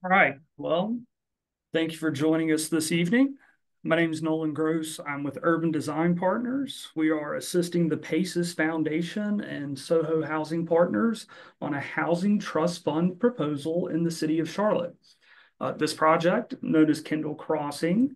All right. Well, thank you for joining us this evening. My name is Nolan Groce. I'm with Urban Design Partners. We are assisting the PACES Foundation and Soho Housing Partners on a housing trust fund proposal in the city of Charlotte. This project, known as Kendall Crossing,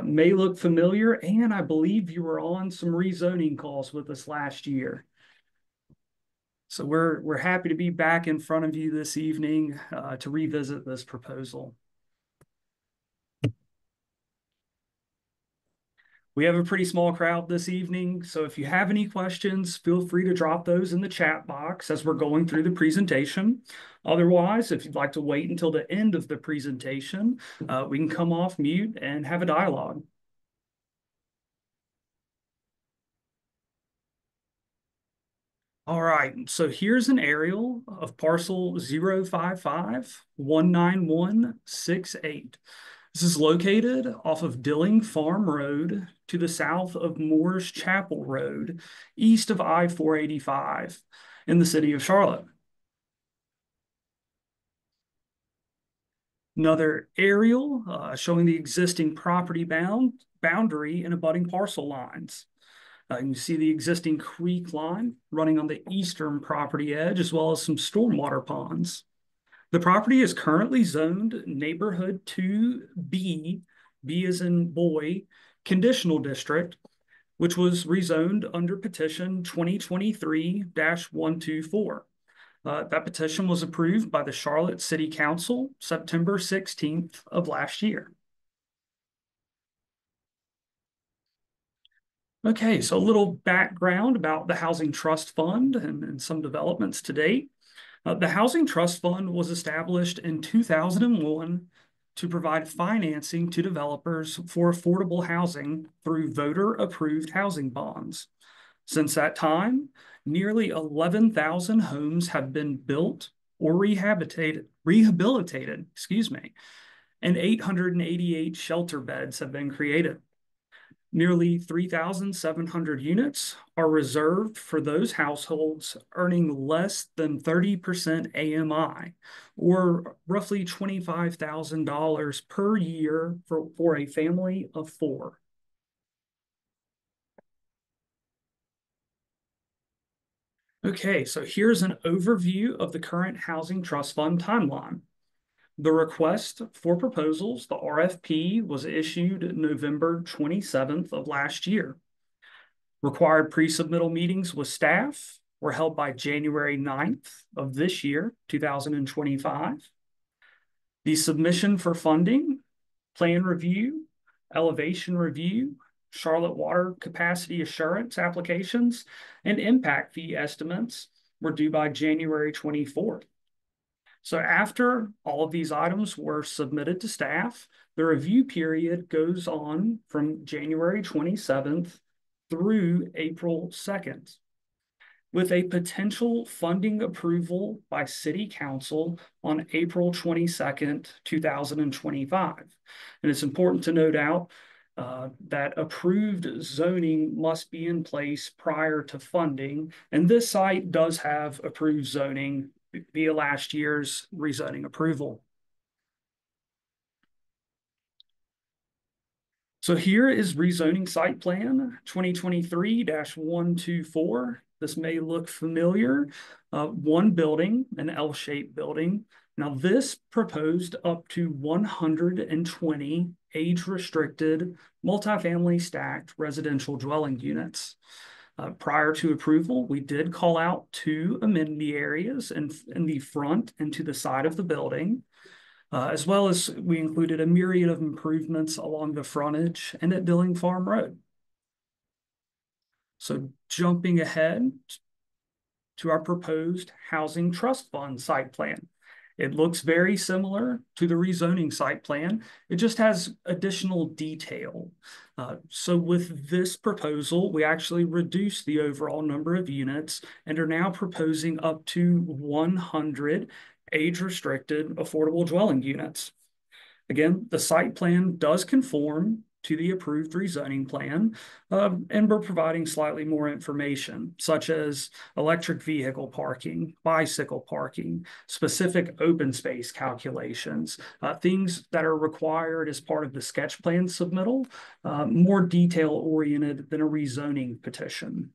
may look familiar, and I believe you were on some rezoning calls with us last year. So we're happy to be back in front of you this evening to revisit this proposal. We have a pretty small crowd this evening, so if you have any questions, feel free to drop those in the chat box as we're going through the presentation. Otherwise, if you'd like to wait until the end of the presentation, we can come off mute and have a dialogue. All right, so here's an aerial of parcel 055-19168. This is located off of Dilling Farm Road to the south of Moores Chapel Road, east of I-485 in the city of Charlotte. Another aerial showing the existing property boundary and abutting parcel lines. You can see the existing creek line running on the eastern property edge, as well as some stormwater ponds. The property is currently zoned Neighborhood 2B, B as in boy, conditional district, which was rezoned under petition 2023-124. That petition was approved by the Charlotte City Council September 16th of last year. Okay, so a little background about the Housing Trust Fund and some developments to date. The Housing Trust Fund was established in 2001 to provide financing to developers for affordable housing through voter-approved housing bonds. Since that time, nearly 11,000 homes have been built or rehabilitated, and 888 shelter beds have been created. Nearly 3,700 units are reserved for those households earning less than 30% AMI, or roughly $25,000 per year for a family of four. Okay, so here's an overview of the current Housing Trust Fund timeline. The request for proposals, the RFP, was issued November 27th of last year. Required pre-submittal meetings with staff were held by January 9th of this year, 2025. The submission for funding, plan review, elevation review, Charlotte water capacity assurance applications, and impact fee estimates were due by January 24th. So after all of these items were submitted to staff, the review period goes on from January 27th through April 2nd, with a potential funding approval by City Council on April 22nd, 2025. And it's important to note out that approved zoning must be in place prior to funding, and this site does have approved zoning via last year's rezoning approval. So here is rezoning site plan 2023-124. This may look familiar. One building, an L-shaped building. Now this proposed up to 120 age-restricted multifamily stacked residential dwelling units. Prior to approval, we did call out 2 amenity areas in the front and to the side of the building. As well as we included a myriad of improvements along the frontage and at Dilling Farm Road. So jumping ahead to our proposed Housing Trust Fund site plan. It looks very similar to the rezoning site plan. It just has additional detail. So with this proposal, we actually reduced the overall number of units and are now proposing up to 100 age-restricted affordable dwelling units. Again, the site plan does conform to the approved rezoning plan, and we're providing slightly more information, such as electric vehicle parking, bicycle parking, specific open space calculations, things that are required as part of the sketch plan submittal, more detail-oriented than a rezoning petition,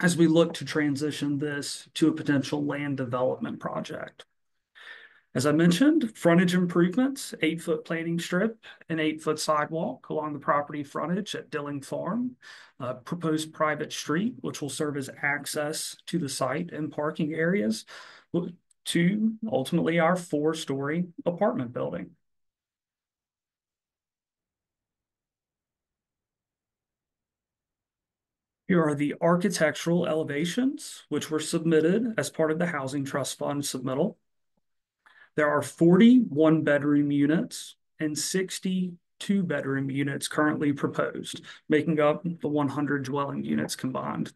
as we look to transition this to a potential land development project. As I mentioned, frontage improvements, 8-foot planting strip, an 8-foot sidewalk along the property frontage at Dilling Farm, proposed private street, which will serve as access to the site and parking areas, to ultimately our 4-story apartment building. Here are the architectural elevations, which were submitted as part of the Housing Trust Fund submittal. There are 40 one-bedroom units and 60 two-bedroom units currently proposed, making up the 100 dwelling units combined.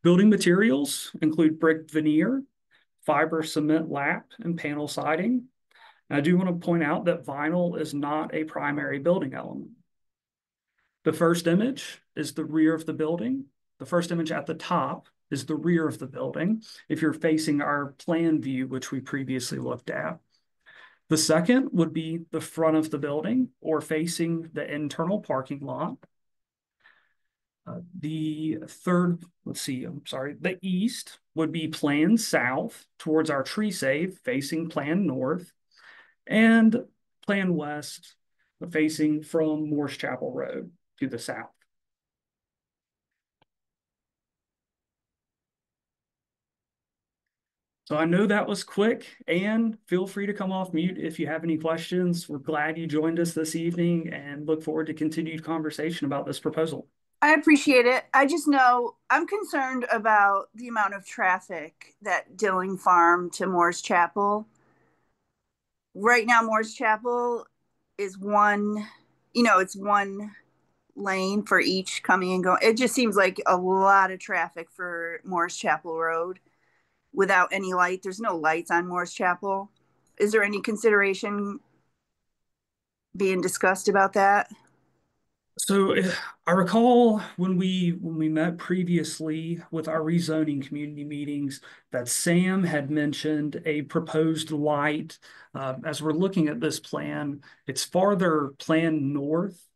Building materials include brick veneer, fiber cement lap, and panel siding. I do want to point out that vinyl is not a primary building element. The first image is the rear of the building. The first image at the top is the rear of the building, if you're facing our plan view, which we previously looked at. The second would be the front of the building or facing the internal parking lot. The third, the east would be plan south towards our tree save, facing plan north, and plan west, facing from Morse Chapel Road to the south. So I know that was quick, and feel free to come off mute if you have any questions. We're glad you joined us this evening and look forward to continued conversation about this proposal. I appreciate it. I just know I'm concerned about the amount of traffic that Dilling Farm to Morse Chapel. Right now, Morse Chapel is it's one lane for each coming and going. It just seems like a lot of traffic for Morse Chapel Road without any light. There's no lights on Morse Chapel. Is there any consideration being discussed about that? So I recall when we met previously with our rezoning community meetings that Sam had mentioned a proposed light. As we're looking at this plan, it's farther planned north,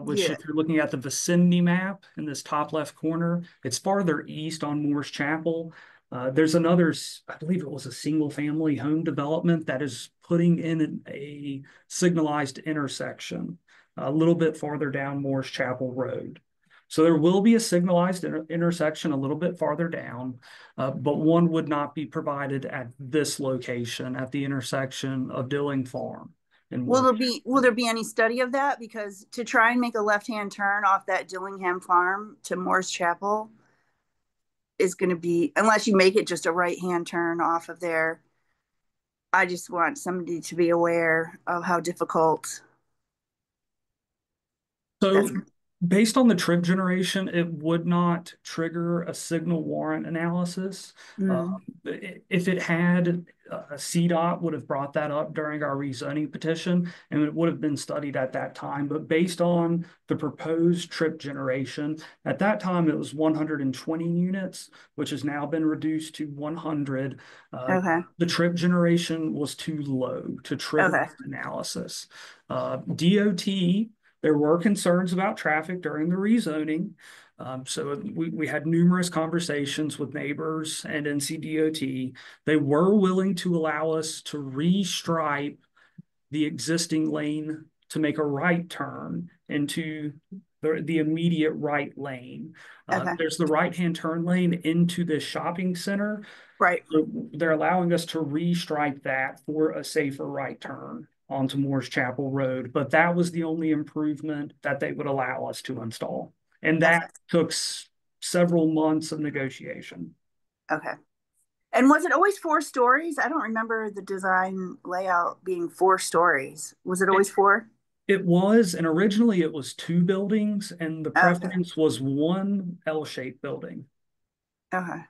which Yeah. if you're looking at the vicinity map in this top left corner, it's farther east on Morse Chapel. There's another, I believe it was a single family home development that is putting in a signalized intersection a little bit farther down Morse Chapel Road. So there will be a signalized intersection a little bit farther down, but one would not be provided at this location at the intersection of Dilling Farm. Will there be any study of that? Because to try and make a left-hand turn off that Dillingham Farm to Morse Chapel is going to be, unless you make it just a right-hand turn off of there. I just want somebody to be aware of how difficult that's. So based on the trip generation, it would not trigger a signal warrant analysis. Mm, If it had, CDOT would have brought that up during our rezoning petition, and it would have been studied at that time. But based on the proposed trip generation, at that time it was 120 units, which has now been reduced to 100. okay. The trip generation was too low to trigger Okay. analysis. DOT, there were concerns about traffic during the rezoning. So we had numerous conversations with neighbors and NCDOT. They were willing to allow us to restripe the existing lane to make a right turn into the immediate right lane. Okay. There's the right-hand turn lane into this shopping center. Right. So they're allowing us to restripe that for a safer right turn onto Morse Chapel Road, but that was the only improvement that they would allow us to install. And Okay. that took several months of negotiation. Okay. And was it always 4 stories? I don't remember the design layout being 4 stories. Was it It, always four? it was, and originally it was 2 buildings, and the Okay. preference was one L-shaped building. Okay.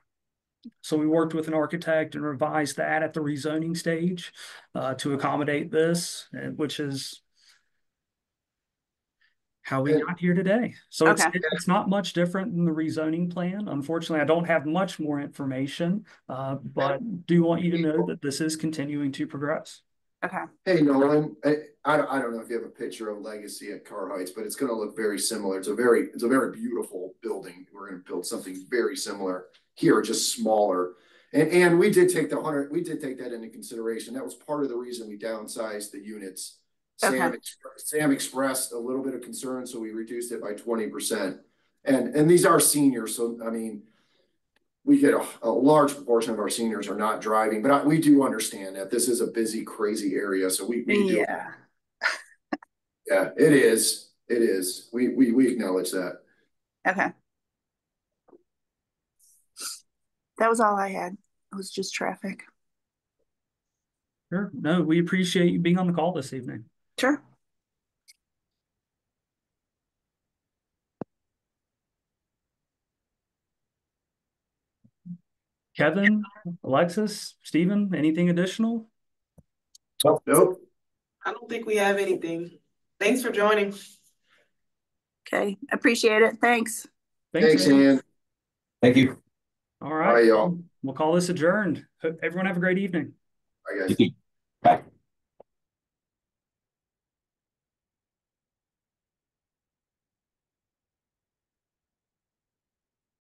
So we worked with an architect and revised that at the rezoning stage to accommodate this, which is how we got here today. So Okay. it's not much different than the rezoning plan. Unfortunately, I don't have much more information, but do want you to know that this is continuing to progress. Okay. Hey, Nolan, I don't know if you have a picture of Legacy at Car Heights, but it's going to look very similar. It's a very beautiful building. We're going to build something very similar here, just smaller. And we did take that into consideration. That was part of the reason we downsized the units. Okay. Sam expressed a little bit of concern, so we reduced it by 20%. And these are seniors, so I mean, we get a large proportion of our seniors are not driving, but we do understand that this is a busy, crazy area. So we do. Yeah. Yeah, it is. It is. We acknowledge that. Okay. That was all I had. It was just traffic. Sure. No, we appreciate you being on the call this evening. Sure. Kevin, Alexis, Stephen, anything additional? Nope. I don't think we have anything. Thanks for joining. Okay. Appreciate it. Thanks. Thanks, Ann. Thank you. All right. Bye, y'all. We'll call this adjourned. Hope everyone have a great evening. Bye, guys. Bye.